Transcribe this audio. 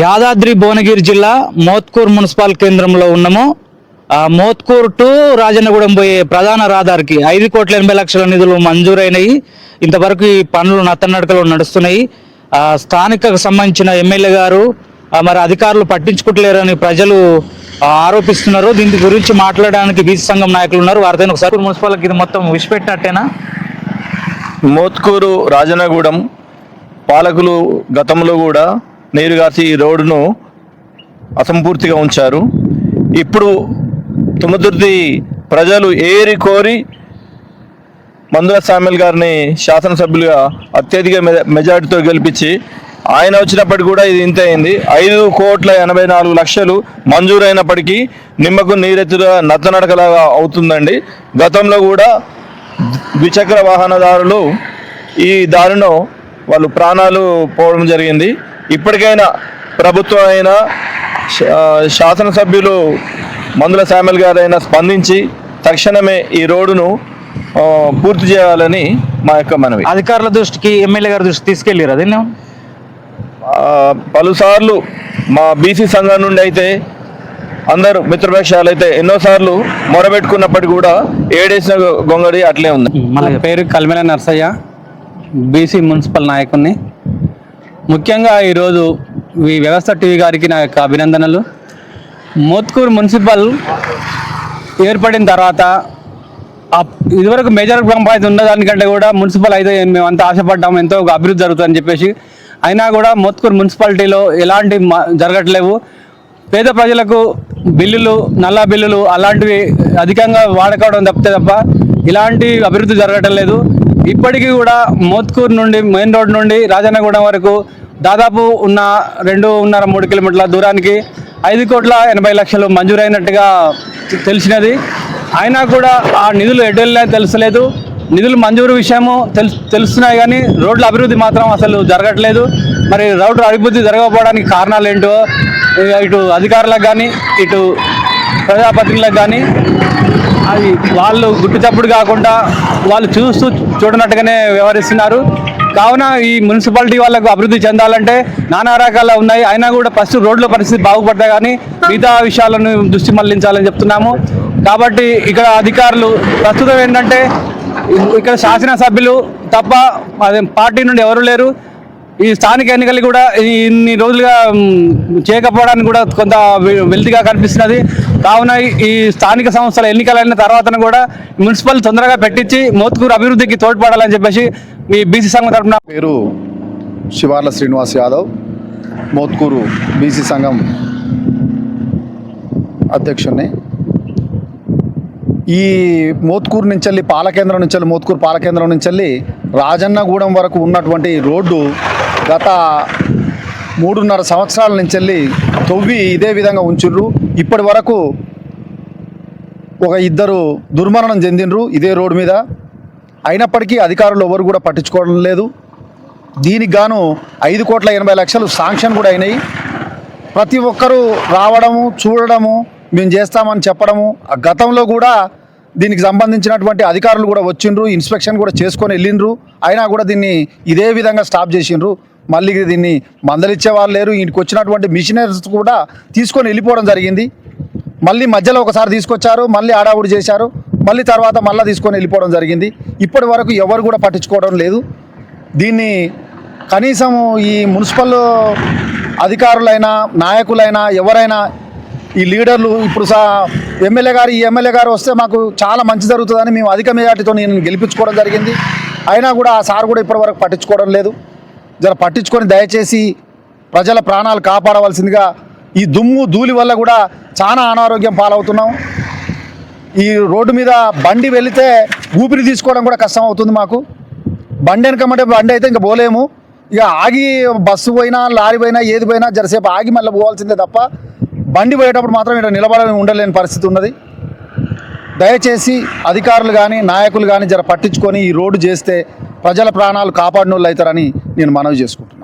యాదాద్రి భువనగిరి జిల్లా మోత్కూర్ మున్సిపల్ కేంద్రంలో ఉన్నాము. మోత్కూర్ టు రాజన్నగూడెం పోయే ప్రధాన రహదారికి 5,80,00,000 నిధులు మంజూరైనవి. ఇంతవరకు ఈ పనులు నత్తనడకలు నడుస్తున్నాయి. స్థానికకు సంబంధించిన ఎమ్మెల్యే గారు మరి అధికారులు పట్టించుకుంటలేరని ప్రజలు ఆరోపిస్తున్నారు. దీని గురించి మాట్లాడడానికి బీసీ సంఘం నాయకులు ఉన్నారు. వారితో ఒకసారి మున్సిపల్కి ఇది మొత్తం విడిచిపెట్టినట్టేనా? మోత్కూరు రాజన్నగూడెం పాలకులు గతంలో కూడా నీరుగాసి ఈ రోడ్డును అసంపూర్తిగా ఉంచారు. ఇప్పుడు తుమ్మతుర్తి ప్రజలు ఏరి కోరి మందుల సామ్యుల్ గారిని శాసనసభ్యులుగా అత్యధిక మెజార్టీతో గెలిపించి ఆయన వచ్చినప్పటికీ కూడా ఇది ఇంత అయింది. 5,84,00,000 మంజూరైనప్పటికీ నిమ్మకు నీరెత్తుగా నత్తనడకలాగా అవుతుందండి. గతంలో కూడా ద్విచక్ర వాహనదారులు ఈ దారిలో వాళ్ళు ప్రాణాలు పోవడం జరిగింది. ఇప్పటికైనా ప్రభుత్వం అయినా శాసనసభ్యులు మందుల సామ్యుల్ గారైనా స్పందించి తక్షణమే ఈ రోడ్డును పూర్తి చేయాలని మా యొక్క మనవి. అధికారుల దృష్టికి ఎమ్మెల్యే గారి దృష్టికి తీసుకెళ్ళారు. అదే పలుసార్లు మా బీసీ సంఘం నుండి అయితే అందరూ మిత్రపక్షాలు అయితే ఎన్నోసార్లు మొరబెట్టుకున్నప్పటికీ కూడా ఏడేసిన గొంగడి అట్లే ఉంది. మన పేరు కల్మెల నర్సయ్య, బీసీ మున్సిపల్ నాయకుడిని. ముఖ్యంగా ఈరోజు ఈ వ్యవస్థ టీవీ గారికి నా యొక్క అభినందనలు. మోత్కూర్ మున్సిపల్ ఏర్పడిన తర్వాత ఇదివరకు మేజర్ పంచాయతీ ఉన్నదానికంటే కూడా మున్సిపల్ అయితే మేమంతా ఆశపడ్డాము, ఎంతో అభివృద్ధి జరుగుతుందని చెప్పేసి. అయినా కూడా మోత్కూర్ మున్సిపాలిటీలో ఎలాంటి జరగట్లేవు. పేద ప్రజలకు బిల్లులు, నల్లా బిల్లులు అలాంటివి అధికంగా వాడుకోవడం తప్ప ఇలాంటి అభివృద్ధి జరగటం లేదు. ఇప్పటికీ కూడా మోత్కూర్ నుండి మెయిన్ రోడ్ నుండి రాజన్నగూడెం వరకు దాదాపు ఉన్న 2.5-3 కిలోమీటర్ల దూరానికి 5,80,00,000 మంజూరైనట్టుగా తెలిసినది. అయినా కూడా ఆ నిధులు ఎటు వెళ్ళినా తెలుసలేదు. నిధులు మంజూరు విషయము తెలుస్తున్నాయి కానీ రోడ్ల అభివృద్ధి మాత్రం అసలు జరగట్లేదు. మరి రోడ్ల అభివృద్ధి జరగకపోవడానికి కారణాలు ఏంటో ఇటు అధికారులకు కానీ ఇటు ప్రజాప్రతినిధులకు కానీ అది వాళ్ళు గుట్టుచప్పుడు కాకుండా వాళ్ళు చూడనట్టుగానే వ్యవహరిస్తున్నారు. కావున ఈ మున్సిపాలిటీ వాళ్ళకు అభివృద్ధి చెందాలంటే నానా రకాల ఉన్నాయి. అయినా కూడా ఫస్ట్ రోడ్ల పరిస్థితి బాగుపడతాయి కానీ మిగతా విషయాలను దృష్టి మళ్లించాలని చెప్తున్నాము. కాబట్టి ఇక్కడ అధికారులు ప్రస్తుతం ఏంటంటే ఇక్కడ శాసనసభ్యులు తప్ప అదే పార్టీ నుండి ఎవరు లేరు. ఈ స్థానిక ఎన్నికలు కూడా ఇన్ని రోజులుగా చేయకపోవడానికి కూడా కొంత వెల్తిగా కనిపిస్తున్నది. కావున ఈ స్థానిక సంస్థల ఎన్నికలైన తర్వాత కూడా మున్సిపల్ తొందరగా పెట్టించి మోత్కూరు అభివృద్ధికి తోడ్పడాలని చెప్పేసి మీ బీసీ సంఘం తరఫున. పేరు శివార్ల శ్రీనివాస్ యాదవ్, మోత్కూరు బీసీ సంఘం అధ్యక్షుడిని. ఈ మోత్కూరు నుంచి వెళ్ళి పాలకేంద్రం నుంచి వెళ్ళి మోత్కూరు పాలకేంద్రం నుంచి వెళ్ళి రాజన్నగూడెం వరకు ఉన్నటువంటి రోడ్డు గత 3.5 సంవత్సరాల నుంచి వెళ్ళి తవ్వి ఇదే విధంగా ఉంచుర్రు. ఇప్పటి వరకు ఒక 2 దుర్మరణం చెందినరు ఇదే రోడ్డు మీద. అయినప్పటికీ అధికారులు ఎవరు కూడా పట్టించుకోవడం లేదు. దీనికి గాను 5,80,00,000 శాంక్షన్ కూడా అయినాయి. ప్రతి ఒక్కరూ రావడము, చూడడము, మేము చేస్తామని చెప్పడము. గతంలో కూడా దీనికి సంబంధించినటువంటి అధికారులు కూడా వచ్చిండ్రు, ఇన్స్పెక్షన్ కూడా చేసుకొని వెళ్ళిండ్రు. అయినా కూడా దీన్ని ఇదే విధంగా స్టాప్ చేసిండ్రు. మళ్ళీ దీన్ని మందలిచ్చే వాళ్ళు లేరు. ఇంటికి వచ్చినటువంటి మిషనరీస్ కూడా తీసుకొని వెళ్ళిపోవడం జరిగింది. మళ్ళీ మధ్యలో ఒకసారి తీసుకొచ్చారు, మళ్ళీ ఆడావుడి చేశారు, మళ్ళీ తర్వాత మళ్ళీ తీసుకొని వెళ్ళిపోవడం జరిగింది. ఇప్పటి వరకు ఎవరు కూడా పట్టించుకోవడం లేదు. దీన్ని కనీసం ఈ మున్సిపల్ అధికారులైనా నాయకులైనా ఎవరైనా ఈ లీడర్లు ఇప్పుడు ఈ ఎమ్మెల్యే గారు వస్తే మాకు చాలా మంచి జరుగుతుందని మేము అధిక మెజార్టీతో నేను గెలిపించుకోవడం జరిగింది. అయినా కూడా ఆ సార్ కూడా ఇప్పటివరకు పట్టించుకోవడం లేదు. జర పట్టించుకొని దయచేసి ప్రజల ప్రాణాలు కాపాడవలసిందిగా. ఈ దుమ్ము ధూళి వల్ల కూడా చాలా అనారోగ్యం పాలవుతున్నాం. ఈ రోడ్డు మీద బండి వెళితే ఊపిరి తీసుకోవడం కూడా కష్టం అవుతుంది మాకు. బండి వెనకమంటే బండి అయితే ఇంకా పోలేము. ఇక ఆగి బస్సు పోయినా లారీ పోయినా ఏది పోయినా జరసేపు ఆగి మళ్ళీ పోవాల్సిందే తప్ప బండి పోయేటప్పుడు మాత్రం ఇక్కడ నిలబడని ఉండలేని పరిస్థితి ఉన్నది. దయచేసి అధికారులు కానీ నాయకులు కానీ జర పట్టించుకొని ఈ రోడ్డు చేస్తే ప్రజల ప్రాణాలు కాపాడిన వాళ్ళు అవుతారని నేను మనవి చేసుకుంటున్నాను.